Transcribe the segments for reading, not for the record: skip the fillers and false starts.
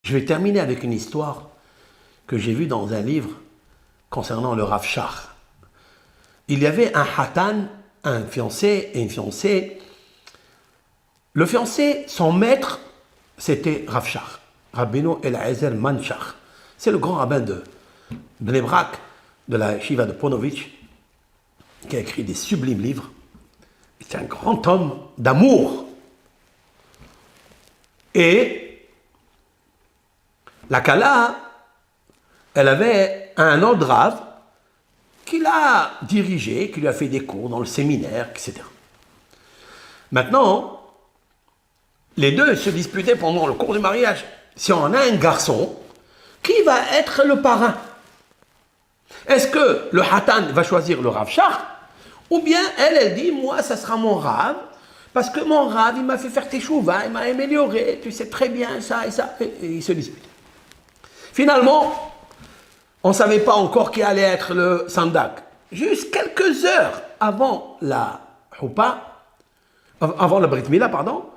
Je vais terminer avec une histoire que j'ai vue dans un livre concernant le Rav Shach. Il y avait un hatan, un fiancé et une fiancée. Le fiancé, son maître, c'était Rav Shach, Rabbeinu Eliezer Manshach. C'est le grand rabbin de Bnei Brak, de la Shiva de Ponovitch, qui a écrit des sublimes livres. C'est un grand homme d'amour. Et la Kala, elle avait un autre Rav qui l'a dirigé, qui lui a fait des cours dans le séminaire, etc. Maintenant, les deux se disputaient pendant le cours du mariage. Si on a un garçon, qui va être le parrain? Est-ce que le Hatan va choisir le Rav Shach? Ou bien elle dit, moi, ça sera mon Rav, parce que mon Rav, il m'a fait faire teshuva, il m'a amélioré, tu sais très bien ça et ça. Et ils se disputent. Finalement, on ne savait pas encore qui allait être le sandak. Juste quelques heures avant la Houpa, avant la Brit Mila, pardon,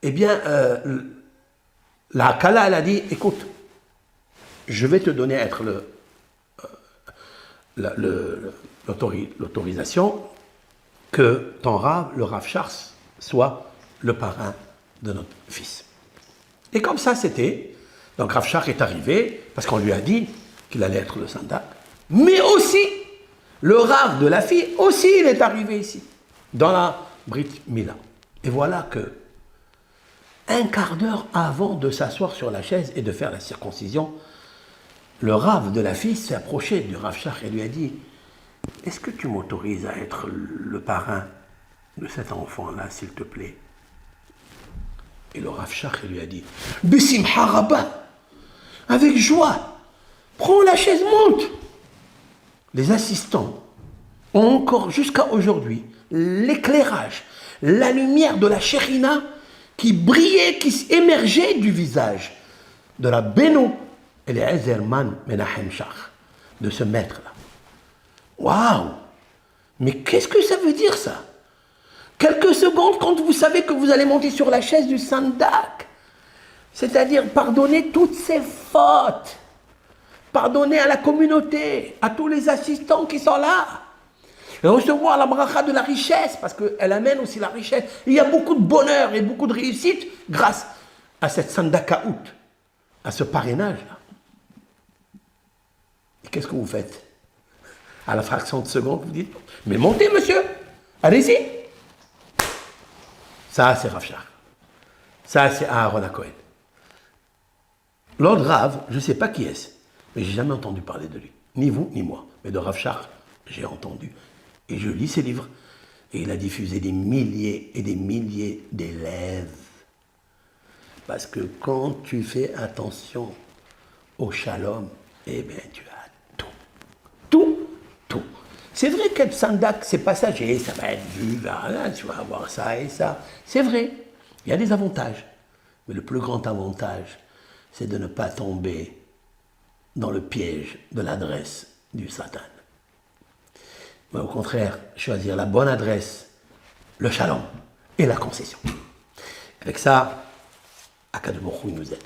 eh bien, la Kala, elle a dit, écoute, je vais te donner à être l'autorisation que ton Rav, le Rav Shach, soit le parrain de notre fils. Et comme ça, c'était. Donc Rav Shach est arrivé, parce qu'on lui a dit qu'il allait être le sandak. Mais aussi, le Rav de la fille, aussi, il est arrivé ici, dans la Brit Mila. Et voilà que, un quart d'heure avant de s'asseoir sur la chaise et de faire la circoncision, le Rav de la fille s'est approché du Rav Shach et lui a dit « Est-ce que tu m'autorises à être le parrain de cet enfant-là, s'il te plaît ?» Et le Rav Shach lui a dit « Bissimha Rabba, avec joie, prends la chaise, monte !» Les assistants ont encore jusqu'à aujourd'hui l'éclairage, la lumière de la Shekhinah qui brillait, qui émergeait du visage de la Beno Eliezer Menachem Shach, de ce maître-là. Waouh! Mais qu'est-ce que ça veut dire ça? Quelques secondes quand vous savez que vous allez monter sur la chaise du sandak, c'est-à-dire pardonner toutes ses fautes, pardonner à la communauté, à tous les assistants qui sont là, et recevoir la bracha de la richesse, parce qu'elle amène aussi la richesse. Il y a beaucoup de bonheur et beaucoup de réussite grâce à cette sandakaout, à ce parrainage-là. Et qu'est-ce que vous faites? À la fraction de seconde, vous dites, mais montez, monsieur, allez-y. Ça, c'est Rav Shach. Ça, c'est Aaron HaKohen. L'autre Rav, je ne sais pas qui est-ce, mais je n'ai jamais entendu parler de lui. Ni vous, ni moi. Mais de Rav Shach, j'ai entendu. Et je lis ses livres. Et il a diffusé des milliers et des milliers d'élèves. Parce que quand tu fais attention au shalom, eh bien, tu as tout. Tout, tout. C'est vrai que le sandak, c'est passager, ça va être vu, là, tu vas avoir ça et ça. C'est vrai, il y a des avantages. Mais le plus grand avantage, c'est de ne pas tomber dans le piège de l'adresse du Satan. Mais au contraire, choisir la bonne adresse, le shalom et la concession. Avec ça, Akadosh Baruch Hu nous aide.